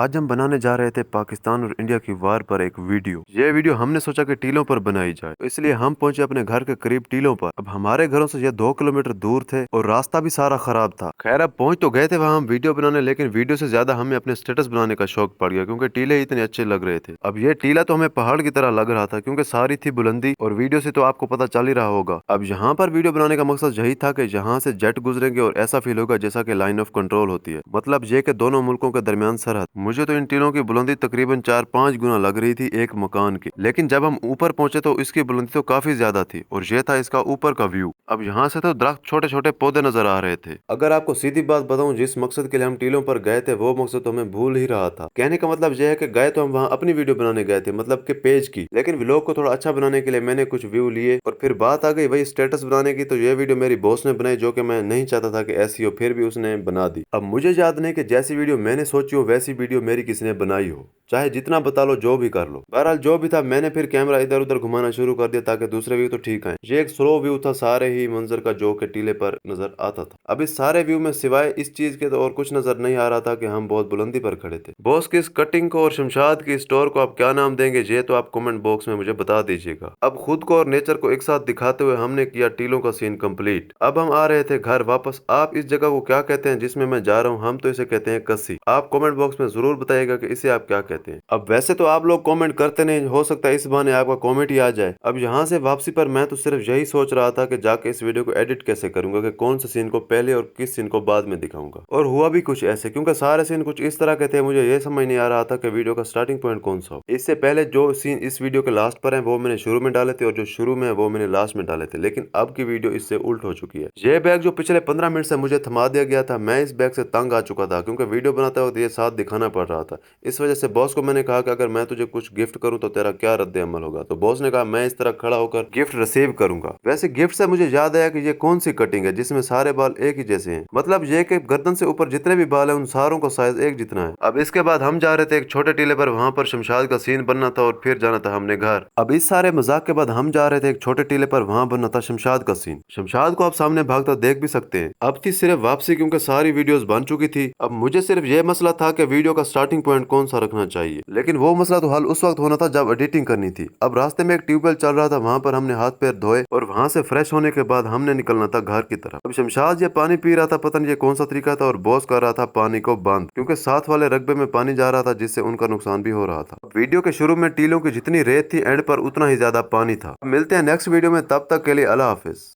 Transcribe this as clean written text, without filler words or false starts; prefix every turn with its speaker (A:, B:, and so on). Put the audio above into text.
A: आज हम बनाने जा रहे थे पाकिस्तान और इंडिया की वार पर एक वीडियो। ये वीडियो हमने सोचा कि टीलों पर बनाई जाए, तो इसलिए हम पहुंचे अपने घर के करीब टीलों पर। अब हमारे घरों से ये 2 किलोमीटर दूर थे और रास्ता भी सारा खराब था। खैर अब पहुंच तो गए थे वहां हम वीडियो बनाने, लेकिन वीडियो से ज्यादा हमें अपने स्टेटस बनाने का शौक पड़ गया क्योंकि टीले ही इतने अच्छे लग रहे थे। अब ये टीला तो हमें पहाड़ की तरह लग रहा था क्योंकि सारी थी बुलंदी, और वीडियो से तो आपको पता चल ही रहा होगा। अब यहाँ पर वीडियो बनाने का मकसद यही था कि यहाँ से जेट गुजरेंगे और ऐसा फील होगा जैसा कि लाइन ऑफ कंट्रोल होती है, मतलब ये कि दोनों मुल्कों के दरमियान सरहद। मुझे तो इन टीलों की बुलंदी तकरीबन 4-5 गुना लग रही थी एक मकान की, लेकिन जब हम ऊपर पहुंचे तो इसकी बुलंदी तो काफी ज्यादा थी, और ये था इसका ऊपर का व्यू। अब यहाँ से तो दरख्त, छोटे छोटे पौधे नजर आ रहे थे। अगर आपको सीधी बात बताऊं, जिस मकसद के लिए हम टीलों पर गए थे वो मकसद तो हमें भूल ही रहा था। कहने का मतलब यह है कि गए तो हम वहाँ अपनी वीडियो बनाने गए थे, मतलब के पेज की, लेकिन व्लॉग को थोड़ा अच्छा बनाने के लिए मैंने कुछ व्यू लिए, और फिर बात आ गई वही स्टेटस बनाने की। तो ये वीडियो मेरी बॉस ने बनाई, जो कि मैं नहीं चाहता था कि ऐसी हो, फिर भी उसने बना दी। अब मुझे याद नहीं कि जैसी वीडियो मैंने सोची हो वैसी वीडियो मेरी किसी ने बनाई हो, चाहे जितना बता लो, जो भी कर लो। बहरहाल जो भी था, मैंने फिर कैमरा इधर उधर घुमाना शुरू कर दिया ताकि दूसरे व्यू तो ठीक आए। ये एक स्लो व्यू था सारे ही मंजर का जो कि टीले पर नजर आता था। अब इस सारे व्यू में सिवाय इस चीज के तो और कुछ नजर नहीं आ रहा था कि हम बहुत बुलंदी पर खड़े थे। बॉस की इस कटिंग को और शमशाद की स्टोर को आप क्या नाम देंगे, ये तो आप कमेंट बॉक्स में मुझे बता दीजिएगा। अब खुद को और नेचर को एक साथ दिखाते हुए हमने किया टीलों का सीन कंप्लीट। अब हम आ रहे थे घर वापस। आप इस जगह को क्या कहते हैं जिसमें मैं जा रहा हूँ? हम तो इसे कहते हैं कस्सी। आप कमेंट बॉक्स में जरूर बताइएगा कि इसे आप क्या कहते हैं। अब वैसे तो आप लोग कमेंट करते नहीं, हो सकता है इस बहाने आपका कमेंट ही आ जाए। अब यहाँ से वापसी पर मैं तो सिर्फ यही सोच रहा था कि जाके इस वीडियो को एडिट कैसे करूंगा, कि कौन से सीन को पहले और किस सीन को बाद में दिखाऊंगा। और हुआ भी कुछ ऐसे, क्योंकि सारे सीन कुछ इस तरह के थे, मुझे ये समझ नहीं आ रहा था कि वीडियो का स्टार्टिंग पॉइंट कौन सा हो। इससे पहले जो सीन इस वीडियो के लास्ट पर है वो मैंने शुरू में डाले थे, और जो शुरू में है वो मैंने लास्ट में डाले थे, लेकिन अब की वीडियो इससे उल्ट हो चुकी है। ये बैग जो पिछले 15 मिनट से मुझे थमा दिया गया था, मैं इस बैग से तंग आ चुका था क्योंकि वीडियो बनाते वक्त ये साथ दिखाना पड़ रहा था। इस वजह से बॉस को मैंने कहा कि अगर मैं तुझे कुछ गिफ्ट करूं तो तेरा क्या रद्द अमल होगा। तो बॉस ने कहा मैं इस तरह खड़ा होकर गिफ्ट रिसीव करूंगा। वैसे गिफ्ट से मुझे याद आया कि ये कौन सी कटिंग है जिसमें सारे बाल एक ही जैसे हैं, मतलब ये कि गर्दन से ऊपर जितने भी बाल हैं उन सारों का साइज एक जितना है। अब इसके बाद हम जा रहे थे एक छोटे टीले पर, वहां पर शमशाद का सीन बनना था और फिर जाना था हमने घर। अब इस सारे मजाक के बाद हम जा रहे थे एक छोटे टीले पर, वहां बनना था शमशाद का सीन। शमशाद को आप सामने भागता देख भी सकते हैं। अब थी सिर्फ वापसी क्योंकि सारी वीडियोस बन चुकी थी। अब मुझे सिर्फ ये मसला था कि वीडियो का स्टार्टिंग पॉइंट कौन सा रखना चाहिए, लेकिन वो मसला तो हल उस वक्त होना था जब एडिटिंग करनी थी। अब रास्ते में एक ट्यूबवेल चल रहा था, वहां पर हमने हाथ पैर धोए और वहां से फ्रेश होने के बाद हमने निकलना था घर की तरफ। अब शमशाद ये पानी पी रहा था, पता नहीं ये कौन सा तरीका था, और बॉस कर रहा था पानी को बंद क्योंकि साथ वाले रकबे में पानी जा रहा था जिससे उनका नुकसान भी हो रहा था। वीडियो के शुरू में टीलों की जितनी रेत थी एंड पर उतना ही ज्यादा पानी था। मिलते हैं नेक्स्ट वीडियो में, तब तक के लिए अल्लाह हाफिज।